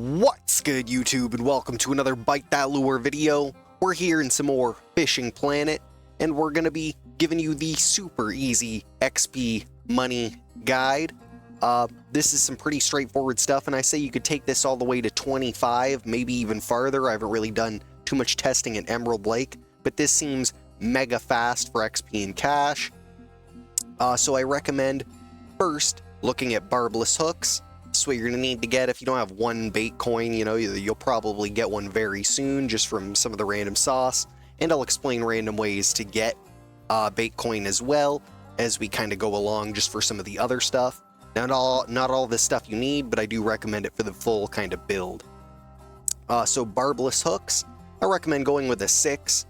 What's good, YouTube, and welcome to another ByteThatLure video. We're here in some more Fishing Planet, and we're going to be giving you the super easy XP money guide. This is some pretty straightforward stuff, and I say you could take this all the way to 25, maybe even farther. I haven't really done too much testing at Emerald Lake, but this seems mega fast for XP and cash. So I recommend first looking at barbless hooks. That's what you're going to need to get. If you don't have one bait coin, you know, you'll probably get one very soon just from some of the random sauce. And I'll explain random ways to get bait coin as well as we kind of go along just for some of the other stuff. Not all this stuff you need, but I do recommend it for the full kind of build. So barbless hooks, I recommend going with a 6.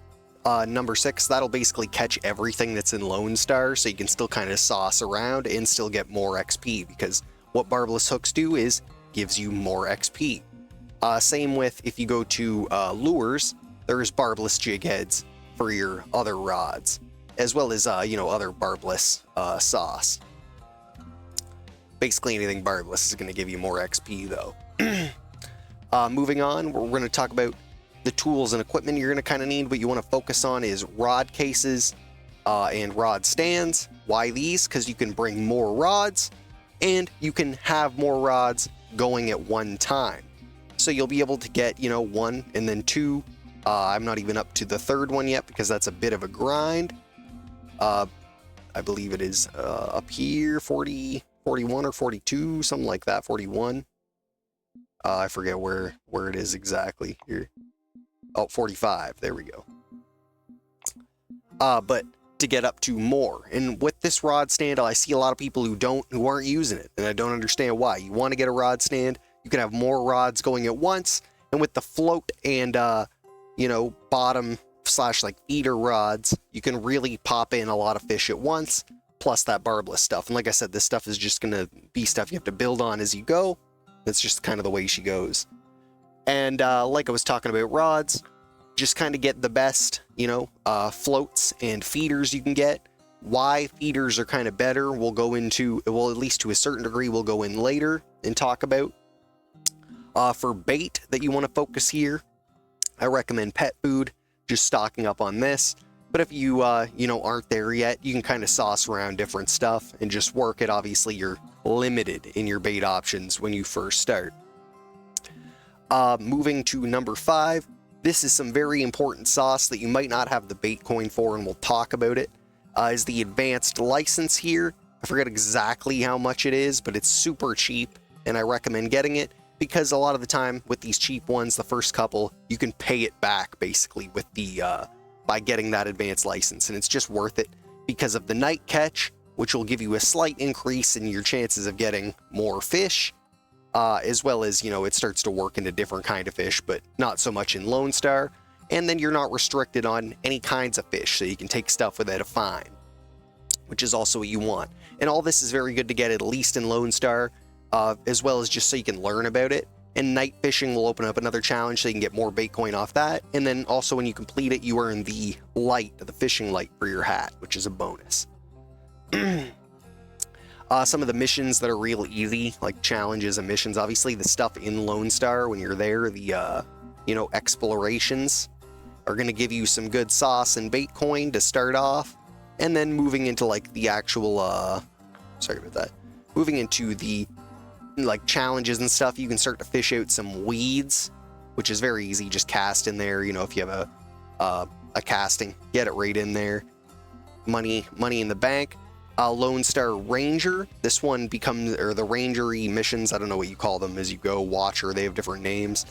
Number 6, that'll basically catch everything that's in Lone Star, so you can still kind of sauce around and still get more XP, because what barbless hooks do is gives you more XP. Same with if you go to lures, there's barbless jig heads for your other rods, as well as other barbless sauce. Basically anything barbless is going to give you more XP though. Moving on, we're going to talk about the tools and equipment you're going to kind of need. What you want to focus on is rod cases and rod stands. Why these? Because you can bring more rods and you can have more rods going at one time. So you'll be able to get, 1 and then 2. I'm not even up to the 3rd one yet because that's a bit of a grind. I believe it is up here, 40, 41 or 42, something like that, 41. I forget where it is exactly here. Oh, 45, there we go. But to get up to more. And with this rod stand, I see a lot of people who aren't using it, and I don't understand why. You want to get a rod stand, you can have more rods going at once, and with the float and bottom / like feeder rods, you can really pop in a lot of fish at once, plus that barbless stuff. And like I said, this stuff is just going to be stuff you have to build on as you go. That's just kind of the way she goes. And like I was talking about rods, just kind of get the best, floats and feeders you can get. Why feeders are kind of better, we'll go into, well, at least to a certain degree, we'll go in later and talk about. For bait that you want to focus here, I recommend pet food, just stocking up on this. But if you, aren't there yet, you can kind of sauce around different stuff and just work it. Obviously, you're limited in your bait options when you first start. Moving to number 5. This is some very important sauce that you might not have the bait coin for, and we'll talk about it, is the advanced license here. I forget exactly how much it is, but it's super cheap, and I recommend getting it, because a lot of the time with these cheap ones, the first couple, you can pay it back, basically, with the by getting that advanced license, and it's just worth it because of the night catch, which will give you a slight increase in your chances of getting more fish, as well as, it starts to work into different kind of fish, but not so much in Lone Star. And then you're not restricted on any kinds of fish, so you can take stuff without a fine, which is also what you want. And all this is very good to get at least in Lone Star, as well as just so you can learn about it. And night fishing will open up another challenge so you can get more bait coin off that. And then also when you complete it, you earn the light, the fishing light for your hat, which is a bonus. Some of the missions that are real easy, like challenges and missions, obviously the stuff in Lone Star when you're there, the, explorations are going to give you some good sauce and bait coin to start off. And then moving into like the actual, sorry about that, moving into the like challenges and stuff, you can start to fish out some weeds, which is very easy. Just cast in there, if you have a casting, get it right in there. Money in the bank. Lone Star Ranger, this one becomes, or the Ranger-y missions, I don't know what you call them as you go, Watcher, they have different names,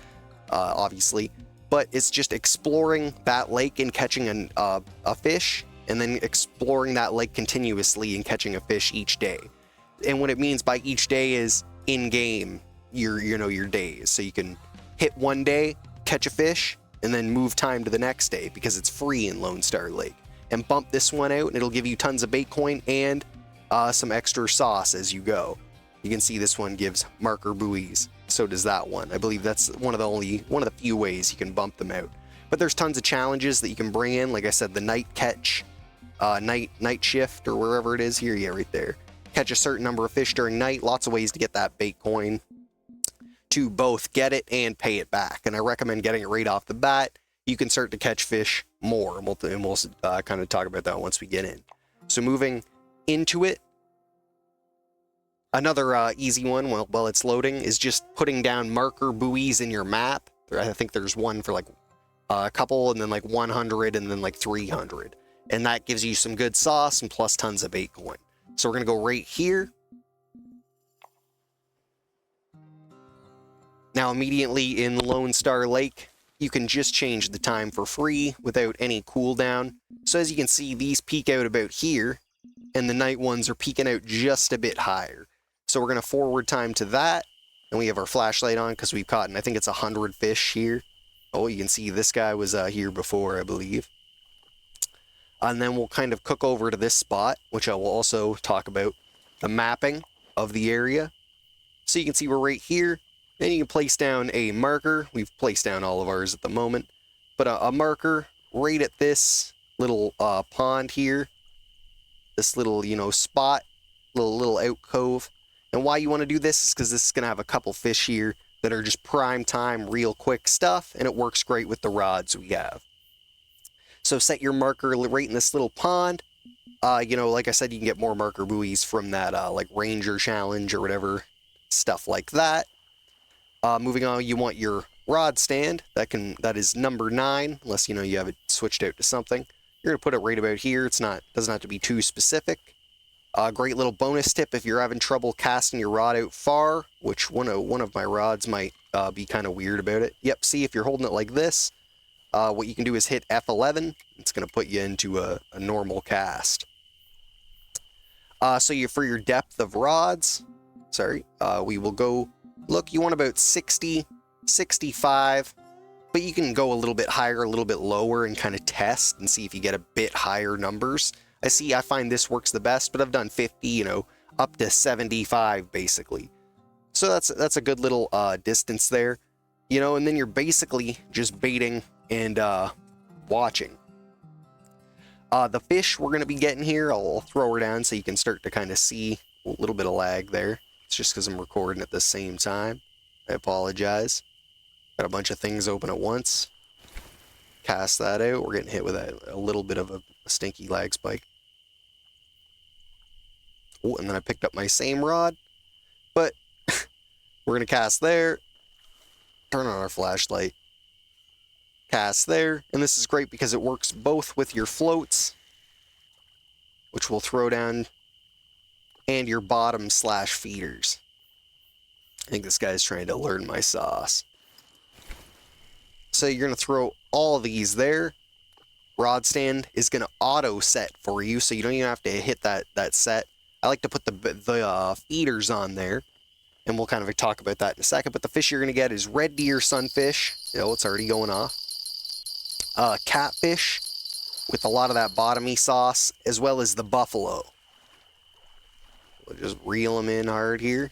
obviously, but it's just exploring that lake and catching a fish, and then exploring that lake continuously and catching a fish each day. And what it means by each day is in-game, your days, so you can hit one day, catch a fish, and then move time to the next day, because it's free in Lone Star Lake. And bump this one out, and it'll give you tons of bait coin and some extra sauce as you go. You can see this one gives marker buoys. So does that one. I believe that's one of the few ways you can bump them out. But there's tons of challenges that you can bring in. Like I said, the night catch, night shift, or wherever it is here. Yeah, right there. Catch a certain number of fish during night. Lots of ways to get that bait coin. to both get it and pay it back. And I recommend getting it right off the bat. You can start to catch fish more, and we'll kind of talk about that once we get in. So moving into it, another easy one while it's loading is just putting down marker buoys in your map. I think there's one for like a couple, and then like 100, and then like 300. And that gives you some good sauce and plus tons of bait coin. So we're going to go right here. Now immediately in Lone Star Lake, you can just change the time for free without any cooldown. So as you can see, these peak out about here, and the night ones are peaking out just a bit higher. So we're going to forward time to that, and we have our flashlight on because we've caught, and I think it's 100 fish here. Oh, you can see this guy was here before, I believe. And then we'll kind of cook over to this spot, which I will also talk about, the mapping of the area. So you can see we're right here. Then you can place down a marker. We've placed down all of ours at the moment. But a marker right at this little pond here. This little, spot, little alcove. And why you want to do this is because this is going to have a couple fish here that are just prime time, real quick stuff. And it works great with the rods we have. So set your marker right in this little pond. Like I said, you can get more marker buoys from that like Ranger Challenge or whatever. Stuff like that. Moving on, you want your rod stand. That is number 9, unless you have it switched out to something. You're gonna put it right about here. Doesn't have to be too specific. Great little bonus tip if you're having trouble casting your rod out far, which one of my rods might be kind of weird about it. Yep, see, if you're holding it like this, what you can do is hit F11. It's gonna put you into a normal cast. So for your depth of rods, we will go. Look, you want about 60, 65, but you can go a little bit higher, a little bit lower, and kind of test and see if you get a bit higher numbers. I find this works the best, but I've done 50, up to 75 basically. So that's a good little distance there, and then you're basically just baiting and watching. The fish we're going to be getting here, I'll throw her down so you can start to kind of see a little bit of lag there. It's just because I'm recording at the same time. I apologize. Got a bunch of things open at once. Cast that out. We're getting hit with a little bit of a stinky lag spike. Oh, and then I picked up my same rod. But we're going to cast there. Turn on our flashlight. Cast there. And this is great because it works both with your floats, which we'll throw down, and your bottom / feeders. I think this guy's trying to learn my sauce. So you're going to throw all these there. Rod stand is going to auto set for you, so you don't even have to hit that set. I like to put the feeders on there, and we'll kind of talk about that in a second. But the fish you're going to get is red deer sunfish. It's already going off. Catfish with a lot of that bottomy sauce, as well as the buffalo. We'll just reel them in hard here.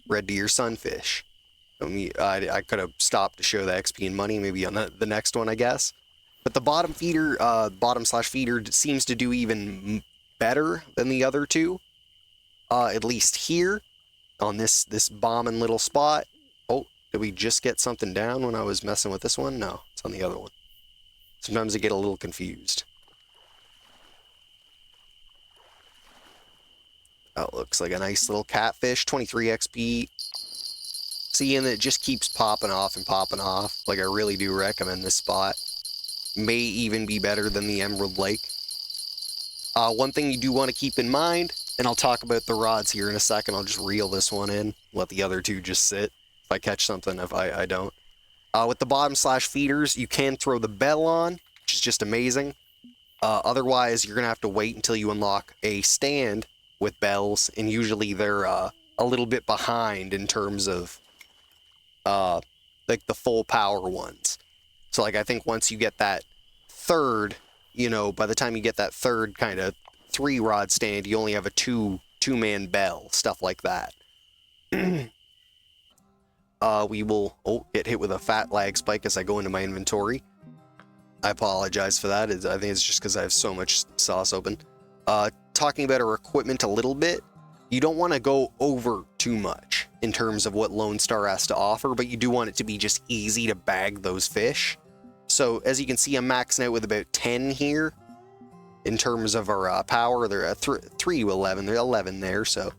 Red deer sunfish. I could have stopped to show the XP and money, maybe on the next one, I guess. But the bottom feeder, bottom / feeder seems to do even better than the other two. At least here, on this bombing little spot. Oh, did we just get something down when I was messing with this one? No, it's on the other one. Sometimes I get a little confused. That looks like a nice little catfish, 23 XP. See, and it just keeps popping off and popping off. Like, I really do recommend this spot. May even be better than the Emerald Lake. One thing you do want to keep in mind, and I'll talk about the rods here in a second. I'll just reel this one in, let the other two just sit. If I catch something, if I don't. With the bottom / feeders, you can throw the bell on, which is just amazing. Otherwise, you're going to have to wait until you unlock a stand with bells, and usually they're a little bit behind in terms of like the full power ones. So like I think once you get that third, by the time you get that third kind of 3-rod stand, you only have a two-man bell, stuff like that. We will get hit with a fat lag spike as I go into my inventory. I apologize for that. I think it's just because I have so much sauce open. Talking about our equipment a little bit, you don't want to go over too much. in terms of what Lone Star has to offer, but you do want it to be just easy to bag those fish. So as you can see, I'm maxing out with about 10 here in terms of our power. They're at 3 to 11. They're 11 there, so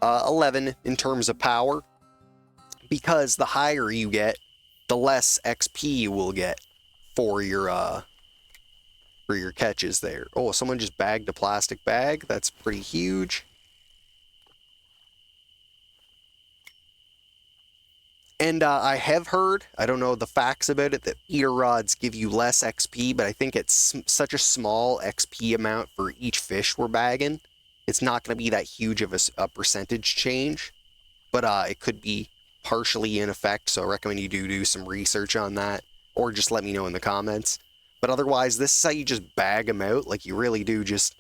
11 in terms of power. Because the higher you get, the less XP you will get for your catches there. Oh, someone just bagged a plastic bag. That's pretty huge. And I have heard, I don't know the facts about it, that eater rods give you less XP, but I think it's such a small XP amount for each fish we're bagging. It's not going to be that huge of a percentage change, but it could be partially in effect, so I recommend you do some research on that, or just let me know in the comments. But otherwise, this is how you just bag them out. Like, you really do just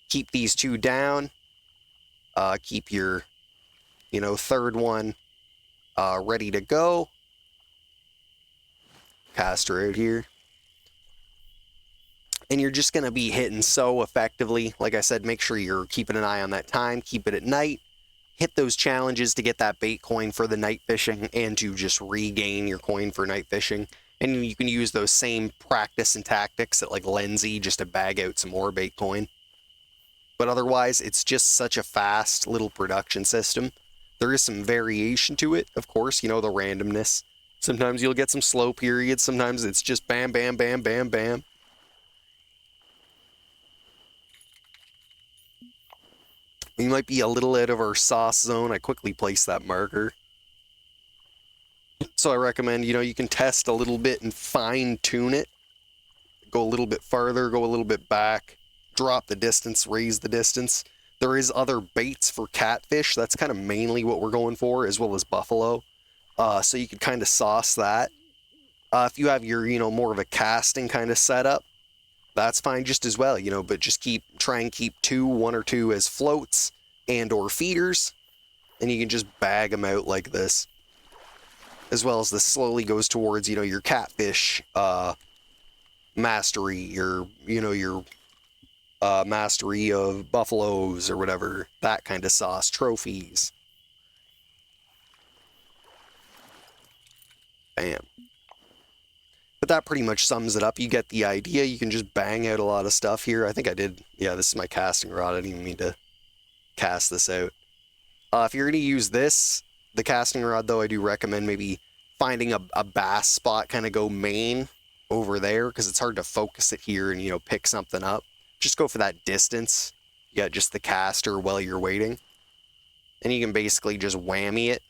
keep these two down, keep your, third one ready to go. Cast her out here. And you're just going to be hitting so effectively. Like I said, make sure you're keeping an eye on that time. Keep it at night. Hit those challenges to get that bait coin for the night fishing and to just regain your coin for night fishing. And you can use those same practice and tactics at like Lenzy just to bag out some more bait coin. But otherwise, it's just such a fast little production system. There is some variation to it, of course, the randomness. Sometimes you'll get some slow periods. Sometimes it's just bam, bam, bam, bam, bam. We might be a little out of our sauce zone. I quickly placed that marker. So I recommend, you can test a little bit and fine tune it. Go a little bit farther, go a little bit back, drop the distance, raise the distance. There is other baits for catfish. That's kind of mainly what we're going for, as well as buffalo. So you could kind of sauce that. If you have your, more of a casting kind of setup, that's fine just as well, but just try and keep one or two as floats and or feeders, and you can just bag them out like this. As well as this slowly goes towards, your catfish mastery, your mastery of buffaloes or whatever, that kind of sauce, trophies. Bam. But that pretty much sums it up. You get the idea. You can just bang out a lot of stuff here. I think I did. Yeah, this is my casting rod. I didn't even mean to cast this out. If you're going to use this, the casting rod, though, I do recommend maybe finding a bass spot, kind of go main over there, because it's hard to focus it here and, pick something up. Just go for that distance. You got just the caster while you're waiting. And you can basically just whammy it.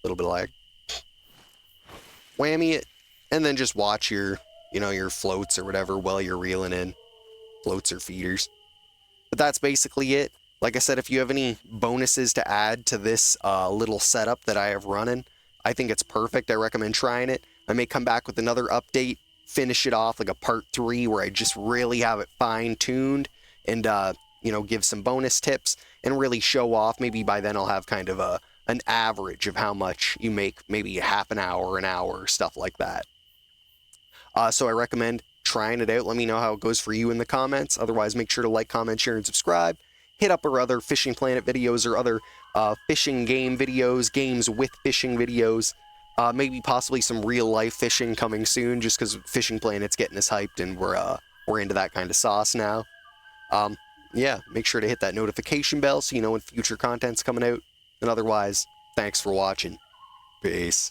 A little bit of lag. Whammy it. And then just watch your, your floats or whatever while you're reeling in. Floats or feeders. But that's basically it. Like I said, if you have any bonuses to add to this little setup that I have running, I think it's perfect. I recommend trying it. I may come back with another update, finish it off like a part 3 where I just really have it fine-tuned and, give some bonus tips and really show off. Maybe by then I'll have kind of an average of how much you make, maybe half an hour, stuff like that. So I recommend trying it out. Let me know how it goes for you in the comments. Otherwise, make sure to like, comment, share, and subscribe. Hit up our other Fishing Planet videos or other fishing game videos, games with fishing videos. Maybe possibly some real-life fishing coming soon, just because Fishing Planet's getting us hyped and we're into that kind of sauce now. Yeah, make sure to hit that notification bell so you know when future content's coming out. And otherwise, thanks for watching. Peace.